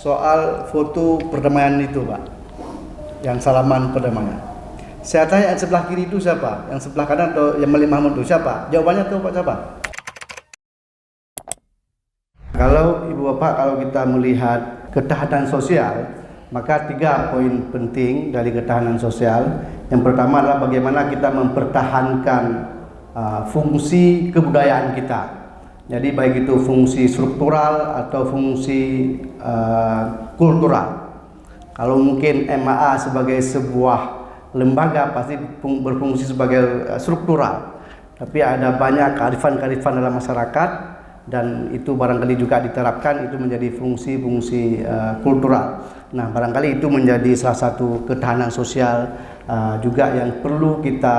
soal foto perdamaian itu, Pak, yang salaman perdamaian. Saya tanya yang sebelah kiri itu siapa, yang sebelah kanan atau yang Malik Mahmud itu siapa? Jawabannya tuh Pak siapa? Kalau Ibu Bapak, kalau kita melihat ketahanan sosial, maka 3 poin penting dari ketahanan sosial. Yang pertama adalah bagaimana kita mempertahankan fungsi kebudayaan kita. Jadi baik itu fungsi struktural atau fungsi kultural. Kalau mungkin MAA sebagai sebuah lembaga pasti berfungsi sebagai struktural, tapi ada banyak kearifan-kearifan dalam masyarakat dan itu barangkali juga diterapkan itu menjadi fungsi-fungsi kultural. Nah, barangkali itu menjadi salah satu ketahanan sosial juga yang perlu kita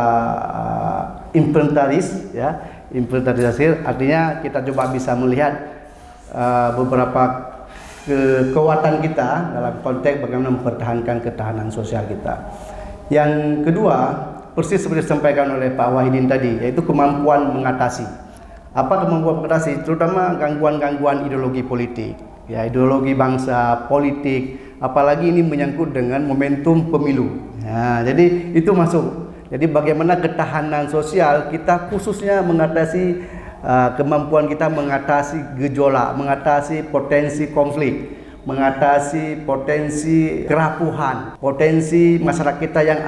inventarisasi. Artinya kita coba bisa melihat beberapa kekuatan kita dalam konteks bagaimana mempertahankan ketahanan sosial kita. Yang kedua, persis seperti disampaikan oleh Pak Wahidin tadi, yaitu kemampuan mengatasi. Apa kemampuan mengatasi? Terutama gangguan-gangguan ideologi politik, ya, ideologi bangsa, politik, apalagi ini menyangkut dengan momentum pemilu. Nah, jadi itu masuk. Jadi bagaimana ketahanan sosial kita khususnya mengatasi kemampuan kita mengatasi gejolak, mengatasi potensi konflik, mengatasi potensi kerapuhan, potensi masyarakat kita yang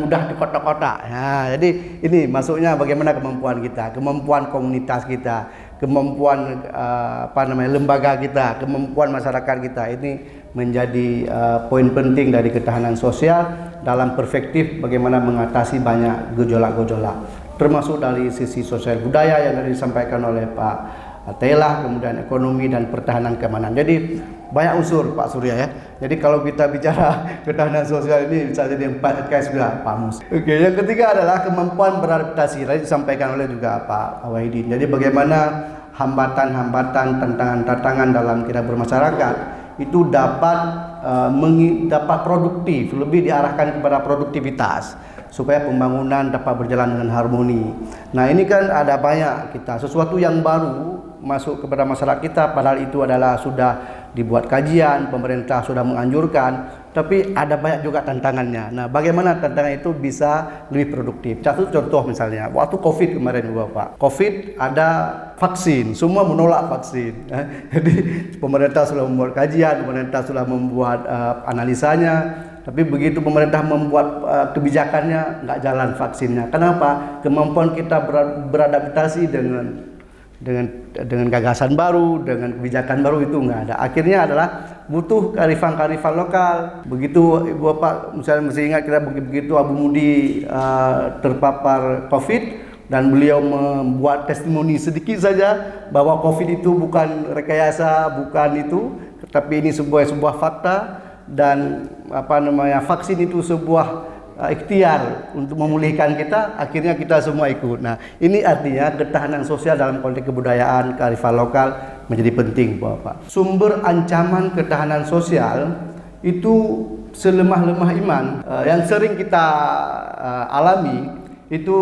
mudah dikotak-kotak. Nah, jadi ini masuknya bagaimana kemampuan kita, kemampuan komunitas kita, kemampuan lembaga kita, kemampuan masyarakat kita. Ini menjadi poin penting dari ketahanan sosial dalam perspektif bagaimana mengatasi banyak gejolak-gejolak, termasuk dari sisi sosial budaya yang tadi disampaikan oleh Pak Telah, kemudian ekonomi dan pertahanan keamanan. Jadi banyak unsur Pak Surya ya. Jadi kalau kita bicara ketahanan sosial ini bisa jadi 4 case juga Pak Mus. Oke, yang ketiga adalah kemampuan beradaptasi. Tadi disampaikan oleh juga Pak Wahidin. Jadi bagaimana hambatan-hambatan, tantangan-tantangan dalam kita bermasyarakat itu dapat produktif, lebih diarahkan kepada produktivitas supaya pembangunan dapat berjalan dengan harmoni. Nah, ini kan ada banyak kita sesuatu yang baru masuk kepada masyarakat kita, padahal itu adalah sudah dibuat kajian, pemerintah sudah menganjurkan, tapi ada banyak juga tantangannya. Nah, bagaimana tantangan itu bisa lebih produktif? Satu contoh misalnya, waktu COVID kemarin Bapak, COVID ada vaksin, semua menolak vaksin. Jadi pemerintah sudah membuat kajian, pemerintah sudah membuat analisanya, tapi begitu pemerintah membuat kebijakannya nggak jalan vaksinnya. Kenapa? Kemampuan kita beradaptasi dengan gagasan baru, dengan kebijakan baru itu nggak ada. Akhirnya adalah butuh kearifan-kearifan lokal. Begitu Ibu Bapak misalnya mesti ingat kita begitu Abu Mudi terpapar COVID dan beliau membuat testimoni sedikit saja bahwa COVID itu bukan rekayasa, bukan itu, tapi ini sebuah fakta dan vaksin itu sebuah ikhtiar untuk memulihkan kita, akhirnya kita semua ikut. Nah, ini artinya ketahanan sosial dalam konteks kebudayaan, kearifan lokal menjadi penting, Bapak. Sumber ancaman ketahanan sosial itu selemah-lemah iman yang sering kita alami itu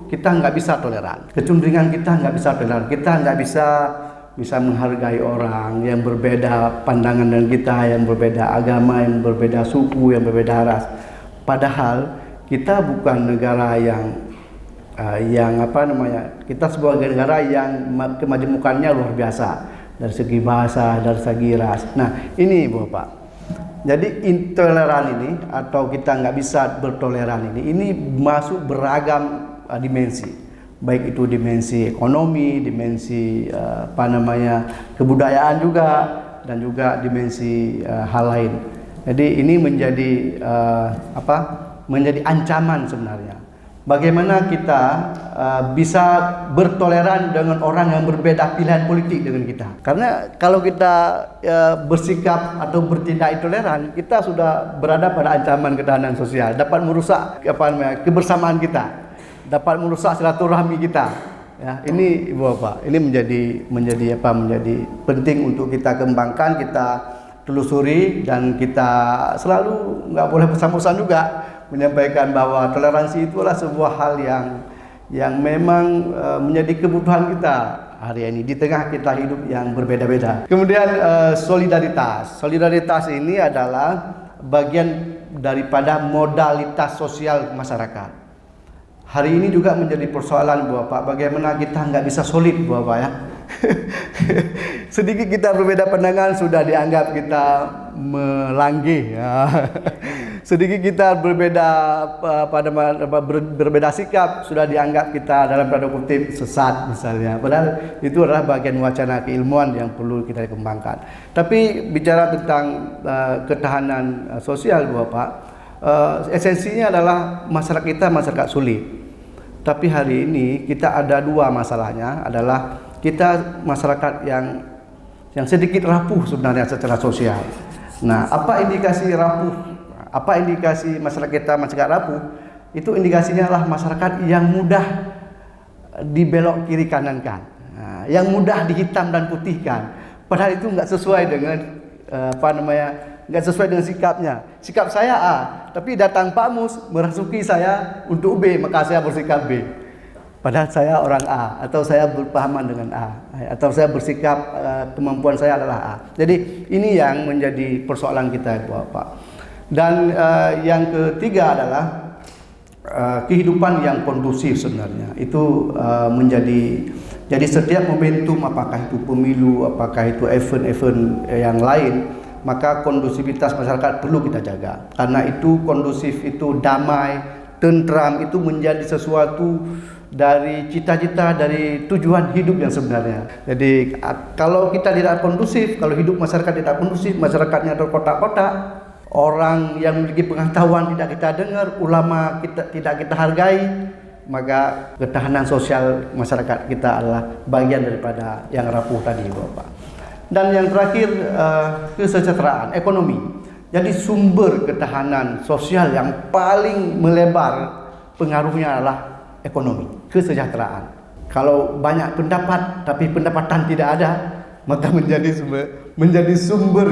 kita nggak bisa toleran. Kecenderungan kita nggak bisa toleran. Kita nggak bisa menghargai orang yang berbeda pandangan dengan kita, yang berbeda agama, yang berbeda suku, yang berbeda ras. Padahal kita bukan negara kita sebuah negara yang kemajemukannya luar biasa dari segi bahasa, dari segi ras. Nah, ini Bapak. Jadi intoleran ini atau kita nggak bisa bertoleran ini masuk beragam dimensi. Baik itu dimensi ekonomi, dimensi kebudayaan juga, dan juga dimensi hal lain. Jadi ini menjadi ancaman sebenarnya. Bagaimana kita bisa bertoleran dengan orang yang berbeda pilihan politik dengan kita? Karena kalau kita bersikap atau bertindak intoleran, kita sudah berada pada ancaman ketahanan sosial, dapat merusak kebersamaan kita, dapat merusak silaturahmi kita. Ya, ini Ibu Bapak, ini menjadi penting untuk kita kembangkan, kita telusuri, dan kita selalu nggak boleh bosan-bosan juga menyampaikan bahwa toleransi itu adalah sebuah hal yang memang menjadi kebutuhan kita hari ini di tengah kita hidup yang berbeda-beda. Kemudian solidaritas. Solidaritas ini adalah bagian daripada modalitas sosial masyarakat. Hari ini juga menjadi persoalan Bapak, bagaimana kita nggak bisa solid Bapak ya. Sedikit kita berbeda pandangan sudah dianggap kita melanggih ya. Sedikit kita berbeda sikap sudah dianggap kita dalam tanda kutip sesat misalnya. Padahal itu adalah bagian wacana keilmuan yang perlu kita kembangkan. Tapi bicara tentang ketahanan sosial Bapak, esensinya adalah masyarakat kita masyarakat sulit. Tapi hari ini kita ada dua masalahnya, adalah kita masyarakat yang sedikit rapuh sebenarnya secara sosial. Nah, apa indikasi rapuh? Apa indikasi masyarakat kita masyarakat rapuh? Itu indikasinya adalah masyarakat yang mudah dibelok kiri kanankan, yang mudah dihitam dan putihkan. Padahal itu nggak sesuai dengan nggak sesuai dengan sikapnya. Sikap saya A, tapi datang Pak Mus merasuki saya untuk B, maka saya bersikap B. Padahal saya orang A, atau saya berpahaman dengan A, atau saya bersikap kemampuan saya adalah A. Jadi ini yang menjadi persoalan kita Bapak. Dan yang ketiga adalah kehidupan yang kondusif sebenarnya. Itu jadi setiap momentum, apakah itu pemilu, apakah itu event-event yang lain, maka kondusivitas masyarakat perlu kita jaga. Karena itu kondusif, itu damai, tentram, itu menjadi sesuatu dari cita-cita, dari tujuan hidup yang sebenarnya. Jadi kalau kita tidak kondusif, kalau hidup masyarakat tidak kondusif, masyarakatnya terkotak-kotak, orang yang memiliki pengetahuan tidak kita dengar, ulama tidak kita hargai, maka ketahanan sosial masyarakat kita adalah bagian daripada yang rapuh tadi Bapak. Dan yang terakhir kesejahteraan ekonomi. Jadi sumber ketahanan sosial yang paling melebar pengaruhnya adalah ekonomi, kesejahteraan. Kalau banyak pendapat tapi pendapatan tidak ada, maka menjadi sumber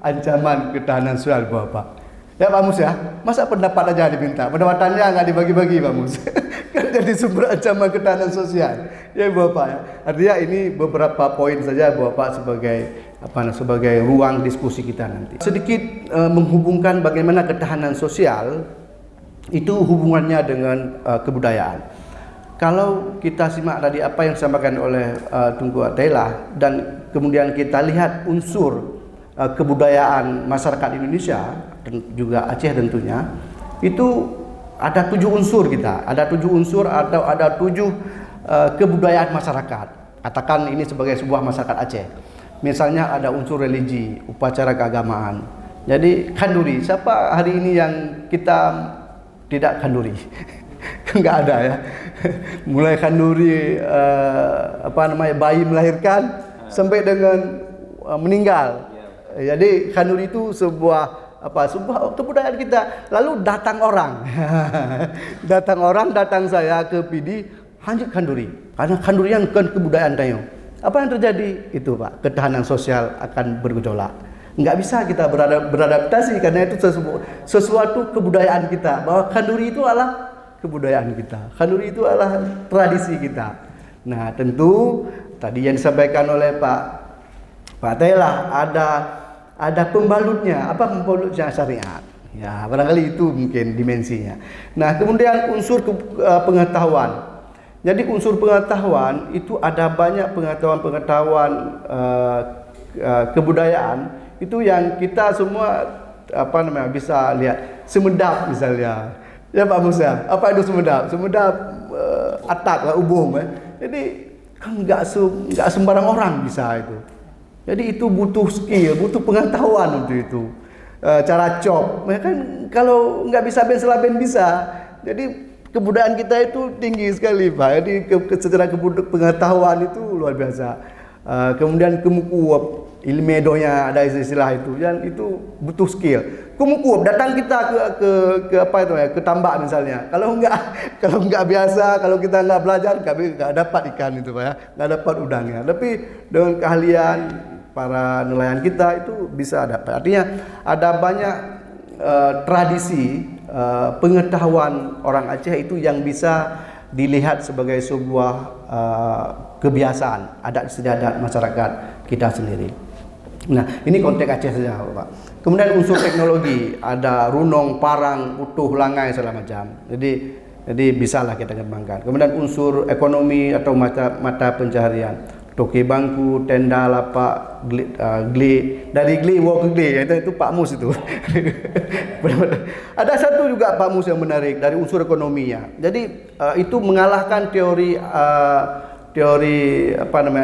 ancaman ketahanan sosial Bapak. Ya Pak Mus ya, masa pendapat aja diminta, pendapatannya nggak dibagi-bagi Pak Mus. Kan jadi sumber ancaman ketahanan sosial. Ya Bapak ya. Artinya ini beberapa poin saja Bapak sebagai ruang diskusi kita nanti. Sedikit menghubungkan bagaimana ketahanan sosial itu hubungannya dengan kebudayaan. Kalau kita simak tadi apa yang disampaikan oleh Tunku Atela dan kemudian kita lihat unsur kebudayaan masyarakat Indonesia dan juga Aceh tentunya, itu ada 7 unsur kita, ada 7 unsur atau ada 7 kebudayaan masyarakat. Katakan ini sebagai sebuah masyarakat Aceh. Misalnya ada unsur religi, upacara keagamaan. Jadi kanduri, siapa hari ini yang kita tidak kanduri? Enggak ada ya. Mulai kanduri bayi melahirkan sampai dengan meninggal. Jadi kanduri itu sebuah kebudayaan kita. Lalu datang orang. datang saya ke PD hanya kanduri. Karena kandurian kan kebudayaan tayo. Apa yang terjadi? Itu Pak, ketahanan sosial akan bergejolak. Enggak bisa kita beradaptasi karena itu sesuatu kebudayaan kita. Bahwa kanduri itu adalah kebudayaan kita. Kanduri itu adalah tradisi kita. Nah, tentu tadi yang disampaikan oleh Pak Tela ada pembalutnya. Apa pembalutnya syariat? Ya, barangkali itu mungkin dimensinya. Nah, kemudian unsur pengetahuan. Jadi unsur pengetahuan itu ada banyak pengetahuan kebudayaan itu yang kita semua bisa lihat. Semedap misalnya. Ya Pak Musa, apa itu semedap? Semedap atak, ubung. Jadi kan nggak sembarang orang bisa itu. Jadi itu butuh skill, butuh pengetahuan untuk itu. Cara chop, kan kalau nggak bisa ben selaben bisa. Jadi kebudayaan kita itu tinggi sekali Pak. Jadi secara pengetahuan itu luar biasa. Kemudian kemukuap, ilmedonya ada istilah itu, dan itu butuh skill. Kemukuap, datang kita ke tambak misalnya. Kalau nggak biasa, kalau kita nggak belajar, nggak dapat ikan itu Pak ya, nggak dapat udangnya. Tapi dengan keahlian para nelayan kita itu bisa dapat. Artinya ada banyak tradisi pengetahuan orang Aceh itu yang bisa dilihat sebagai sebuah kebiasaan adat istiadat masyarakat kita sendiri. Nah, ini konteks Aceh saja, Pak. Kemudian unsur teknologi, ada runong, parang, utuh, langai segala macam. Jadi bisalah kita kembangkan. Kemudian unsur ekonomi atau mata pencaharian, toke bangku, tenda, lapak, gli, dari gli walk ke gli, itu Pak Mus itu. Ada satu juga Pak Mus yang menarik dari unsur ekonominya. Jadi itu mengalahkan teori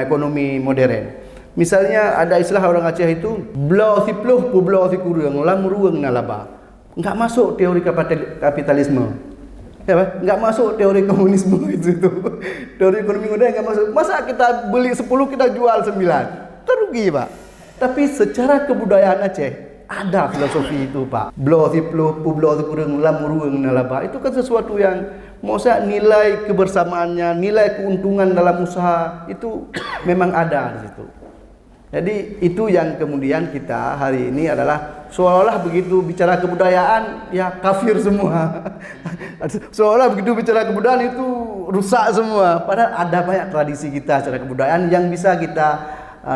ekonomi modern. Misalnya ada istilah orang Aceh itu blau si pluh pu blau si kurang lamuruang nalaba. Enggak masuk teori kapitalisme. Ya, enggak masuk teori komunisme itu. Teori ekonomi modern enggak masuk. Masa kita beli 10 kita jual 9? Kan rugi, Pak. Tapi secara kebudayaan Aceh ada filosofi itu, Pak. Blau si pluh pu blau si kurang lamuruang nalaba. Itu kan sesuatu yang maksudnya nilai kebersamaannya, nilai keuntungan dalam usaha itu memang ada di situ. Jadi itu yang kemudian kita hari ini adalah seolah-olah begitu bicara kebudayaan ya kafir semua. Seolah begitu bicara kebudayaan itu rusak semua. Padahal ada banyak tradisi kita secara kebudayaan yang bisa kita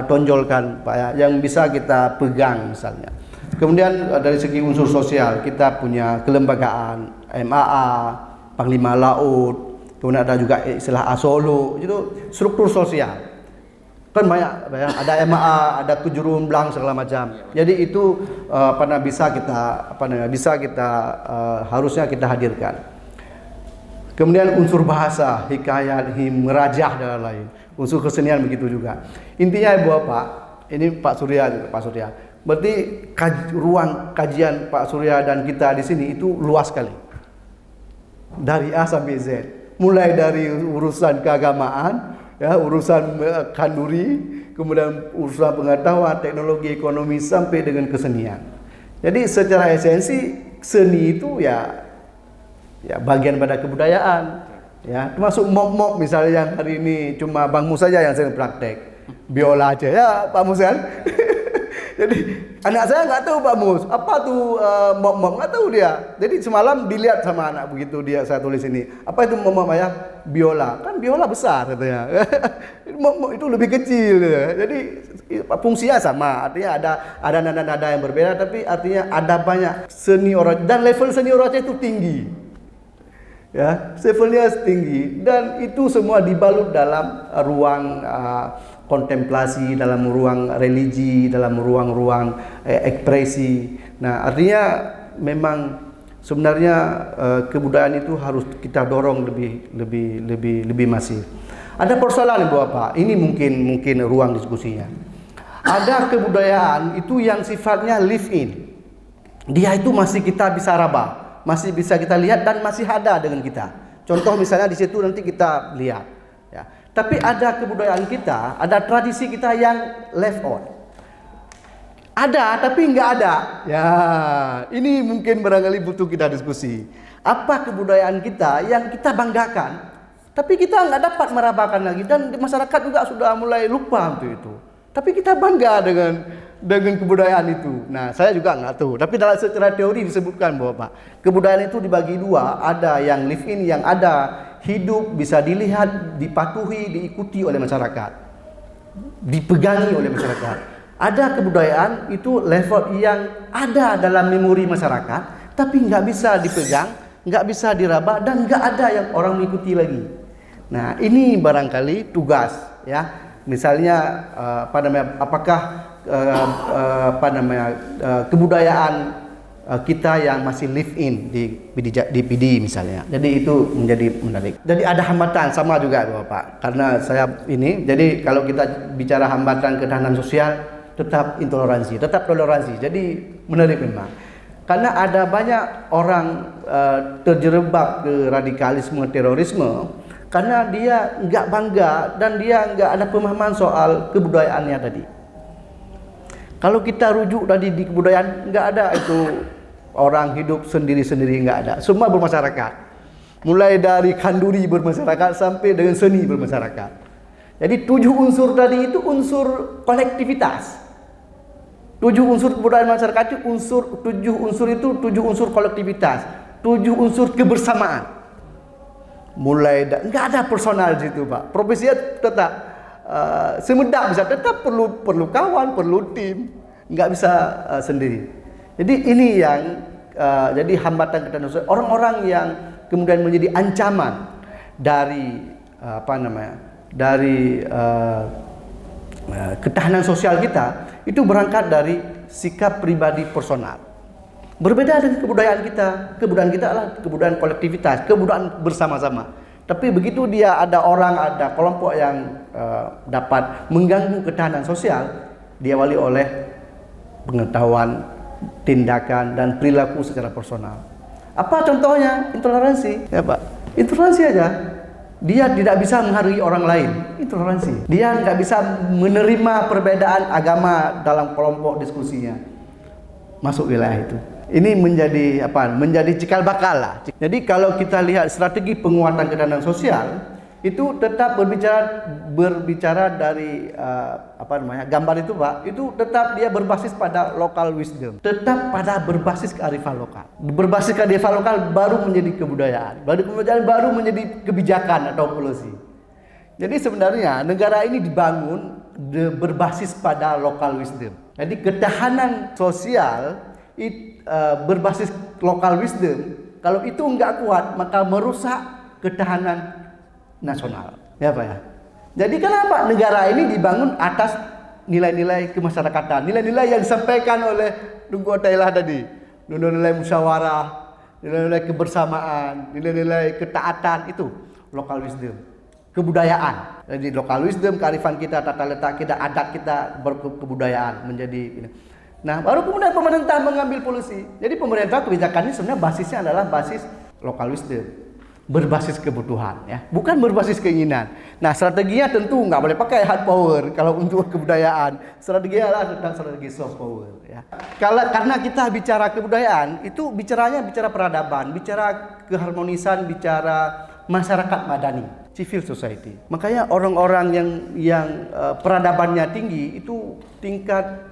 tonjolkan, Pak ya, yang bisa kita pegang misalnya. Kemudian dari segi unsur sosial kita punya kelembagaan, MAA, Panglima Laut, kemudian ada juga istilah Asolo, itu struktur sosial. Kan banyak, ada MAA, ada kejurumblang segala macam. Jadi itu bisa kita harusnya kita hadirkan. Kemudian unsur bahasa, hikayat, him, merajah dan lain. Unsur kesenian begitu juga. Intinya Ibu Bapak, ini Pak Surya. Berarti ruang kajian Pak Surya dan kita di sini itu luas sekali. Dari A sampai Z. Mulai dari urusan keagamaan, ya, urusan kanduri, kemudian urusan pengetahuan, teknologi, ekonomi sampai dengan kesenian. Jadi secara esensi seni itu ya bagian pada kebudayaan, ya, termasuk mop misalnya yang hari ini cuma Bang Mus saja yang sering praktek biola aja ya Pak Mus kan. Jadi anak saya nggak tahu Pak Mus apa tuh mop nggak tahu dia. Jadi semalam dilihat sama anak begitu saya tulis ini apa itu mop ya, biola kan biola besar katanya. Mop itu lebih kecil ya. Jadi fungsinya sama, artinya ada nada-nada yang berbeda tapi artinya ada banyak seni orang dan level seni orang itu tinggi. Ya, levelnya tinggi dan itu semua dibalut dalam ruang kontemplasi, dalam ruang religi, dalam ruang-ruang ekspresi. Nah, artinya memang sebenarnya kebudayaan itu harus kita dorong lebih masif. Ada persoalan Ibu Bapak, ini mungkin ruang diskusinya. Ada kebudayaan itu yang sifatnya live in. Dia itu masih kita bisa raba, masih bisa kita lihat dan masih ada dengan kita. Contoh misalnya di situ nanti kita lihat, ya. Tapi ada kebudayaan kita, ada tradisi kita yang left out. Ada tapi nggak ada. Ya, ini mungkin barangkali butuh kita diskusi. Apa kebudayaan kita yang kita banggakan, tapi kita nggak dapat merabakan lagi dan masyarakat juga sudah mulai lupa untuk itu. Tapi kita bangga dengan kebudayaan itu. Nah, saya juga nggak tahu. Tapi dalam secara teori disebutkan bahwa Pak, kebudayaan itu dibagi dua. Ada yang live in, yang ada hidup, bisa dilihat, dipatuhi, diikuti oleh masyarakat, dipegangi oleh masyarakat. Ada kebudayaan itu level yang ada dalam memori masyarakat, tapi nggak bisa dipegang, nggak bisa diraba, dan nggak ada yang orang mengikuti lagi. Nah, ini barangkali tugas, ya. Misalnya apakah kebudayaan kita yang masih live in di PD misalnya. Jadi itu menjadi menarik. Jadi ada hambatan sama juga Bapak. Karena saya ini, jadi kalau kita bicara hambatan ketahanan sosial, tetap intoleransi, tetap toleransi. Jadi menarik memang. Karena ada banyak orang terjerembab ke radikalisme, terorisme, karena dia nggak bangga dan dia nggak ada pemahaman soal kebudayaannya tadi. Kalau kita rujuk tadi di kebudayaan, nggak ada itu orang hidup sendiri-sendiri, nggak ada. Semua bermasyarakat. Mulai dari kanduri bermasyarakat sampai dengan seni bermasyarakat. Jadi 7 unsur tadi itu unsur kolektivitas. 7 unsur kebudayaan masyarakat itu 7 unsur kolektivitas. 7 unsur kebersamaan. mulai nggak ada personal di situ Pak. Profesinya tetap semedak bisa, tetap perlu kawan, perlu tim, nggak bisa sendiri. Jadi ini yang jadi hambatan ketahanan sosial. Orang-orang yang kemudian menjadi ancaman dari dari ketahanan sosial kita itu berangkat dari sikap pribadi personal. Berbeda dengan kebudayaan kita. Kebudayaan kita adalah kebudayaan kolektivitas, kebudayaan bersama-sama. Tapi begitu dia ada orang, ada kelompok yang dapat mengganggu ketahanan sosial, diawali oleh pengetahuan, tindakan, dan perilaku secara personal. Apa contohnya? Intoleransi, ya Pak. Intoleransi aja. Dia tidak bisa menghargai orang lain, intoleransi. Dia nggak bisa menerima perbedaan agama dalam kelompok diskusinya. Masuk wilayah itu. Ini menjadi menjadi cikal bakal lah. Jadi kalau kita lihat strategi penguatan ketahanan sosial itu tetap berbicara dari gambar itu Pak, itu tetap dia berbasis pada local wisdom, tetap pada berbasis kearifan lokal. Berbasis kearifan lokal baru menjadi kebudayaan, baru menjadi kebijakan atau policy. Jadi sebenarnya negara ini dibangun berbasis pada local wisdom. Jadi ketahanan sosial berbasis local wisdom, kalau itu enggak kuat maka merusak ketahanan nasional, ya Pak ya. Jadi kenapa negara ini dibangun atas nilai-nilai kemasyarakatan, nilai-nilai yang disampaikan oleh Nunggu Thailah tadi, nilai-nilai musyawarah, nilai-nilai kebersamaan, nilai-nilai ketaatan, itu local wisdom, kebudayaan. Jadi local wisdom, kearifan kita, tata letak kita, adat kita, kebudayaan menjadi. Nah, baru kemudian pemerintah mengambil polisi. Jadi pemerintah kebijakannya sebenarnya basisnya adalah basis local wisdom, berbasis kebutuhan, ya, bukan berbasis keinginan. Nah, strateginya tentu nggak boleh pakai hard power kalau untuk kebudayaan. Strateginya adalah tentang strategi soft power, ya. Karena kita bicara kebudayaan, itu bicara peradaban, bicara keharmonisan, bicara masyarakat madani, civil society. Makanya orang-orang yang peradabannya tinggi itu tingkat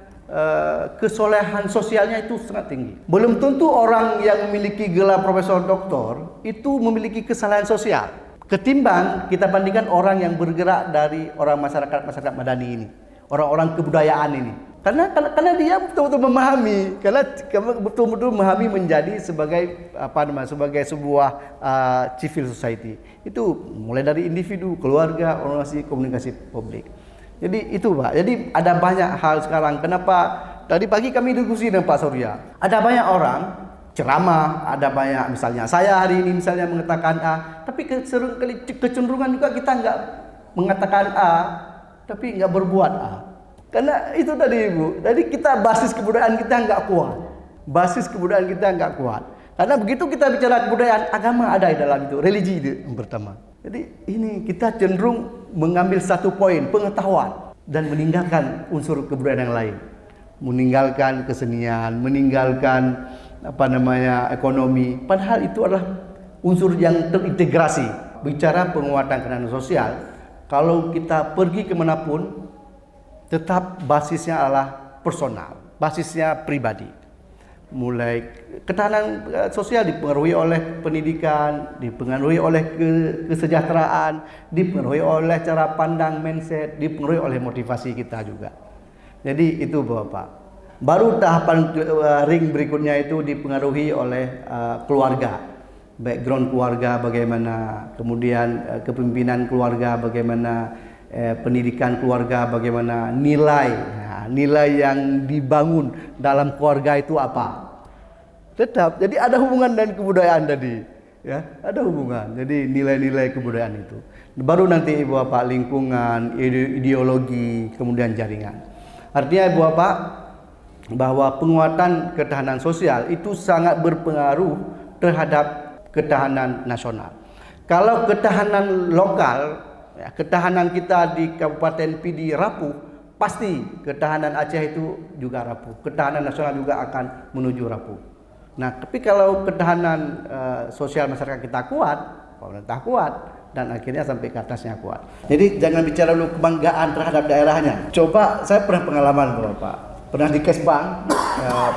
kesolehan sosialnya itu sangat tinggi. Belum tentu orang yang memiliki gelar profesor doktor itu memiliki kesalahan sosial ketimbang kita bandingkan orang yang bergerak dari orang masyarakat madani ini, orang-orang kebudayaan ini. Karena dia betul-betul memahami, karena betul-betul memahami menjadi sebagai sebagai sebuah civil society. Itu mulai dari individu, keluarga, organisasi, komunikasi publik. Jadi itu Pak, jadi ada banyak hal sekarang. Kenapa tadi pagi kami diskusi dengan Pak Surya, ada banyak orang ceramah, ada banyak, misalnya saya hari ini misalnya mengatakan A, tapi kecenderungan juga kita nggak mengatakan A, tapi nggak berbuat A. Karena itu tadi Ibu, jadi kita basis kebudayaan kita nggak kuat, basis kebudayaan kita nggak kuat. Karena begitu kita bicara kebudayaan, agama ada di dalam itu, religi itu yang pertama. Jadi ini kita cenderung mengambil satu poin, pengetahuan, dan meninggalkan unsur kebudayaan yang lain. Meninggalkan kesenian, meninggalkan ekonomi. Padahal itu adalah unsur yang terintegrasi. Bicara penguatan ketahanan sosial, kalau kita pergi kemanapun, tetap basisnya adalah personal, basisnya pribadi. Mulai ketahanan sosial dipengaruhi oleh pendidikan, dipengaruhi oleh kesejahteraan, dipengaruhi oleh cara pandang, mindset, dipengaruhi oleh motivasi kita juga. Jadi itu Bapak. Baru tahapan ring berikutnya itu dipengaruhi oleh keluarga, background keluarga bagaimana, kemudian kepemimpinan keluarga bagaimana, pendidikan keluarga bagaimana, nilai yang dibangun dalam keluarga itu apa. Tetap, jadi ada hubungan dengan kebudayaan tadi, ya, ada hubungan. Jadi nilai-nilai kebudayaan itu. Baru nanti Ibu Bapak lingkungan, ideologi, kemudian jaringan. Artinya Ibu Bapak bahwa penguatan ketahanan sosial itu sangat berpengaruh terhadap ketahanan nasional. Kalau ketahanan lokal, ya, ketahanan kita di Kabupaten Pidi rapuh, pasti ketahanan Aceh itu juga rapuh. Ketahanan nasional juga akan menuju rapuh. Nah, tapi kalau ketahanan sosial masyarakat kita kuat, pemerintah kuat, dan akhirnya sampai ke atasnya kuat. Jadi jangan bicara dulu kebanggaan terhadap daerahnya. Coba, saya pernah pengalaman Bapak, pernah di Kesbang,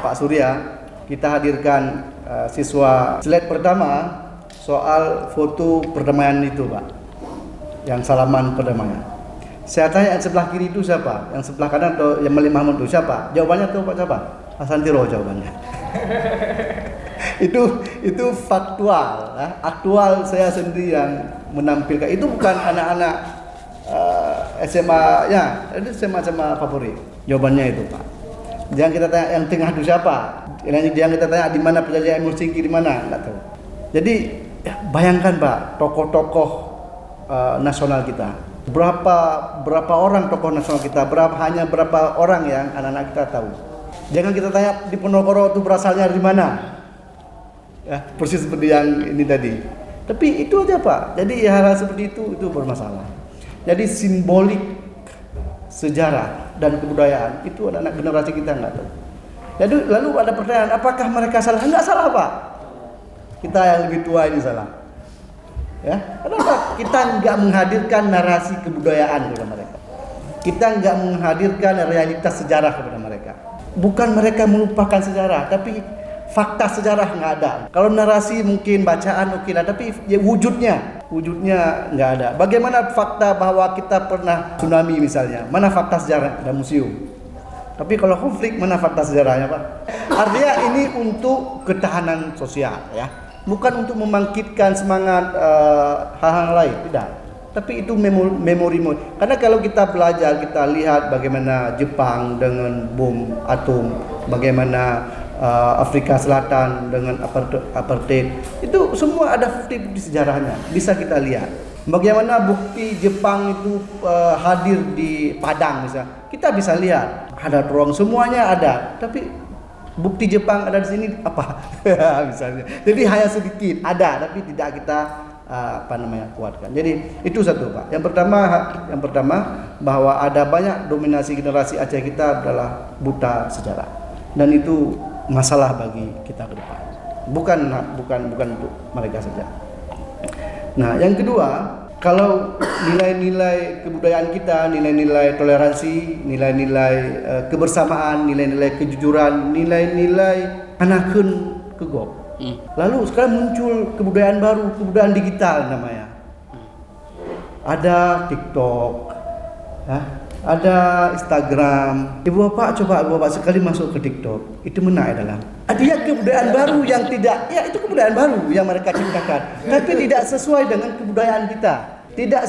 Pak Surya, kita hadirkan siswa slide pertama soal foto perdamaian itu Pak, yang salaman perdamaian. Saya tanya yang sebelah kiri itu siapa, yang sebelah kanan atau yang Malik Mahmud itu siapa? Jawabannya tuh Pak siapa? Hasan Tiro jawabannya. itu faktual, aktual. Saya sendiri yang menampilkan. Itu bukan anak-anak SMA ya, itu SMA favorit. Jawabannya itu Pak. Jangan kita tanya yang tengah itu siapa. Jangan kita tanya di mana penjajah Emir Singki, di mana, enggak tahu. Jadi bayangkan Pak, tokoh-tokoh nasional kita. Berapa orang tokoh nasional kita? Hanya berapa orang yang anak-anak kita tahu. Jangan kita tanya di Ponorogo itu berasalnya dari mana. Ya, persis seperti yang ini tadi. Tapi itu aja Pak. Jadi hal-hal seperti itu bermasalah. Jadi simbolik sejarah dan kebudayaan itu anak-anak generasi kita nggak tahu. Jadi lalu ada pertanyaan, apakah mereka salah? Nggak salah Pak. Kita yang lebih tua ini salah. Ya, kenapa kita nggak menghadirkan narasi kebudayaan kepada mereka? Kita nggak menghadirkan realitas sejarah kepada mereka. Bukan mereka melupakan sejarah, tapi fakta sejarah nggak ada. Kalau narasi mungkin bacaan mungkin ada, tapi ya wujudnya nggak ada. Bagaimana fakta bahwa kita pernah tsunami misalnya? Mana fakta sejarah? Ada museum. Tapi kalau konflik, mana fakta sejarahnya Pak? Artinya ini untuk ketahanan sosial ya, bukan untuk membangkitkan semangat hal-hal lain, tidak. Tapi itu memori. Karena kalau kita belajar, kita lihat bagaimana Jepang dengan bom atom, bagaimana Afrika Selatan dengan apartheid, itu semua ada bukti sejarahnya, bisa kita lihat. Bagaimana bukti Jepang itu hadir di Padang misalnya, kita bisa lihat ada ruang, semuanya ada. Tapi bukti Jepang ada di sini apa? Misalnya. Jadi hanya sedikit ada, tapi tidak kita kuatkan. Jadi itu satu Pak. Yang pertama bahwa ada banyak dominasi generasi Aceh kita adalah buta sejarah, dan itu masalah bagi kita ke depan. Bukan untuk mereka saja. Nah, yang kedua, kalau nilai-nilai kebudayaan kita, nilai-nilai toleransi, nilai-nilai kebersamaan, nilai-nilai kejujuran, nilai-nilai anakeun kegok. Lalu sekarang muncul kebudayaan baru, kebudayaan digital namanya. Ada TikTok, ada Instagram. Ibu bapak sekali masuk ke TikTok, itu menaik dalam. Ada kebudayaan baru yang tidak, ya itu kebudayaan baru yang mereka ciptakan, tapi tidak sesuai dengan kebudayaan kita. Tidak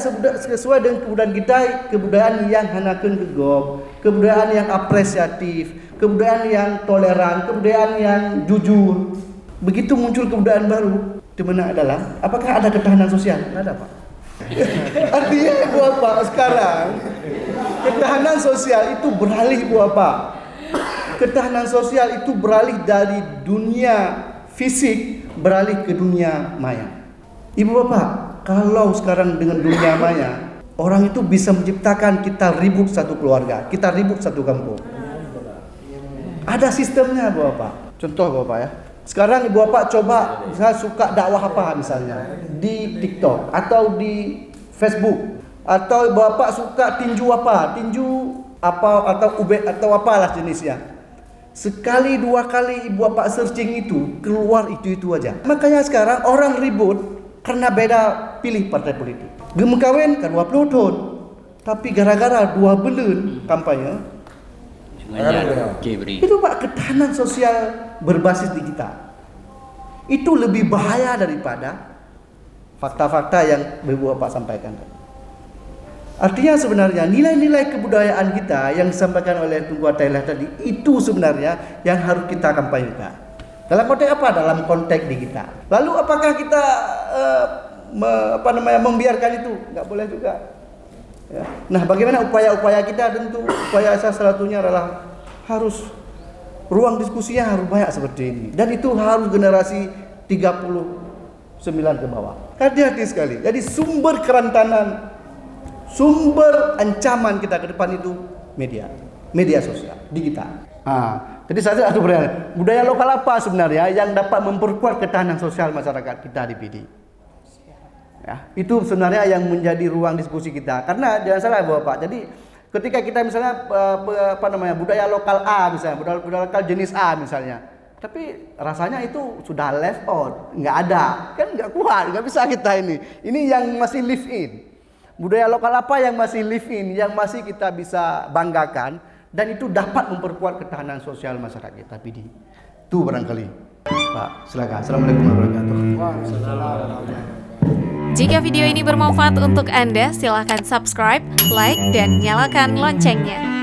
sesuai dengan kebudayaan kita, kebudayaan yang hanakeun kegok, kebudayaan yang apresiatif, kebudayaan yang toleran, kebudayaan yang jujur. Begitu muncul kebudayaan baru, di mana adalah, apakah ada ketahanan sosial? Tidak ada Pak. Artinya Ibu Bapak sekarang ketahanan sosial itu beralih Ibu Bapak. Ketahanan sosial itu beralih dari dunia fisik beralih ke dunia maya. Ibu Bapak, kalau sekarang dengan dunia maya, orang itu bisa menciptakan kita ribut satu keluarga, kita ribut satu kampung. Ada sistemnya Ibu Bapak. Contoh Ibu Bapak ya. Sekarang Ibu Bapak coba, misalnya suka dakwah apa misalnya di TikTok atau di Facebook, atau Ibu Bapak suka tinju apa atau ubek atau apalah jenisnya. Sekali dua kali Ibu Bapak searching itu keluar itu aja. Makanya sekarang orang ribut karena beda pilih partai politik. Gem kawin kan 20 tahun, tapi gara-gara 2 bulan kampanye. Itu Pak, ketahanan sosial berbasis digital itu lebih bahaya daripada fakta-fakta yang Ibu Bapak sampaikan. Artinya sebenarnya nilai-nilai kebudayaan kita yang disampaikan oleh Tunku Athaillah tadi itu sebenarnya yang harus kita kampanyekan. Dalam konteks apa? Dalam konteks digital. Lalu apakah kita membiarkan itu? Nggak boleh juga. Ya. Nah, bagaimana upaya-upaya kita? Tentu upaya salah satunya adalah harus ruang diskusinya harus banyak seperti ini, dan itu harus generasi 39 ke bawah. Hati-hati sekali. Jadi sumber kerentanan, sumber ancaman kita ke depan itu media sosial, digital. Jadi saya ada budaya lokal apa sebenarnya yang dapat memperkuat ketahanan sosial masyarakat kita di PD. Ya, itu sebenarnya yang menjadi ruang diskusi kita. Karena jangan salah Bapak. Jadi ketika kita misalnya budaya lokal A misalnya, budaya lokal jenis A misalnya, tapi rasanya itu sudah left out, nggak ada, kan nggak kuat, nggak bisa kita ini. Ini yang masih live in, budaya lokal apa yang masih live in, yang masih kita bisa banggakan, dan itu dapat memperkuat ketahanan sosial masyarakat kita. PD itu barangkali. Pak, silakan. Assalamualaikum warahmatullahi wabarakatuh. Jika video ini bermanfaat untuk Anda, silakan subscribe, like, dan nyalakan loncengnya.